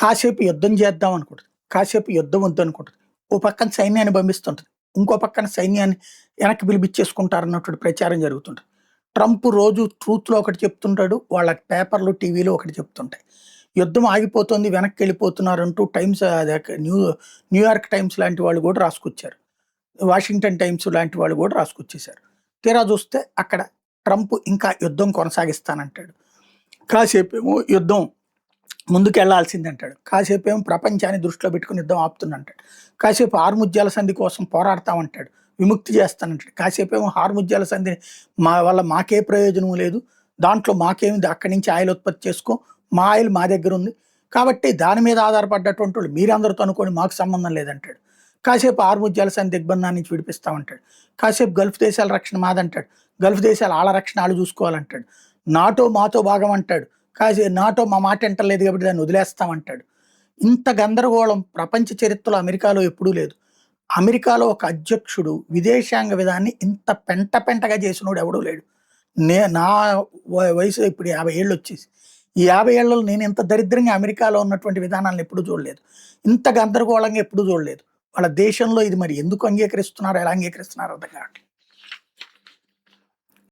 కాసేపు యుద్ధం చేద్దాం అనుకుంటది. కాసేపు యుద్ధం వద్దనుకుంటది. ఓ పక్కన సైన్యాన్ని పంపిస్తుంటది. ఇంకో పక్కన సైన్యాన్ని వెనక్కి పిలిపిచ్చేసుకుంటారన్నటువంటి ప్రచారం జరుగుతుంటది. ట్రంప్ రోజు ట్రూత్‌లో ఒకటి చెప్తుంటాడు. వాళ్ళ పేపర్‌లు, టీవీలో ఒకటి చెప్తుంటాయి. యుద్ధం ఆగిపోతుంది, వెనక్కెళ్ళిపోతున్నారంటూ టైమ్స్ అదే న్యూయార్క్ టైమ్స్ లాంటి వాళ్ళు కూడా రాసుకొచ్చారు. వాషింగ్టన్ టైమ్స్ లాంటి వాళ్ళు కూడా రాసుకొచ్చేసారు. తీరా చూస్తే అక్కడ ట్రంప్ ఇంకా యుద్ధం కొనసాగిస్తానంటాడు. కాసేపేమో యుద్ధం ముందుకెళ్లాల్సిందంటాడు. కాసేపేమో ప్రపంచాన్ని దృష్టిలో పెట్టుకొని యుద్ధం ఆపుతున్నంటాడు. కాసేపు హార్ముజ్జాల సంధి కోసం పోరాడతామంటాడు. విముక్తి చేస్తానంటాడు. కాసేపేమో హార్ముజ్జాల సంధి వల్ల మాకే ప్రయోజనం లేదు. దాంట్లో మాకేముంది, అక్కడి నుంచి ఆయిల్ ఉత్పత్తి చేసుకో. మా ఆయిల్ మా దగ్గరుంది. కాబట్టి దాని మీద ఆధారపడ్డటువంటి వాళ్ళు మీరందరితో అనుకోండి, మాకు సంబంధం లేదంటాడు. కాసేపు హార్ముజ్జాల సంధి దిగ్బంధం నుంచి విడిపిస్తామంటాడు. కాసేపు గల్ఫ్ దేశాల రక్షణ మాదంటాడు. గల్ఫ్ దేశాలు ఆళ్ళ రక్షణ ఆళ్ళు చూసుకోవాలంటాడు. నాటో మాతో భాగం అంటాడు. నాటో మా మాట వింటలేదు కాబట్టి దాన్ని వదిలేస్తామంటాడు. ఇంత గందరగోళం ప్రపంచ చరిత్రలో అమెరికాలో ఎప్పుడూ లేదు. అమెరికాలో ఒక అధ్యక్షుడు విదేశాంగ విధాన్ని ఇంత పెంట పెంటగా చేసినోడు ఎవడూ లేడు. నా వయసు ఇప్పుడు 50 ఏళ్ళు వచ్చేసి. ఈ 50 ఏళ్లలో నేను ఇంత దరిద్రంగా అమెరికాలో ఉన్నటువంటి విధానాలను ఎప్పుడూ చూడలేదు. ఇంత గందరగోళంగా ఎప్పుడూ చూడలేదు. వాళ్ళ దేశంలో ఇది మరి ఎందుకు అంగీకరిస్తున్నారో, ఎలా అంగీకరిస్తున్నారో అర్థం కావట్లేదు.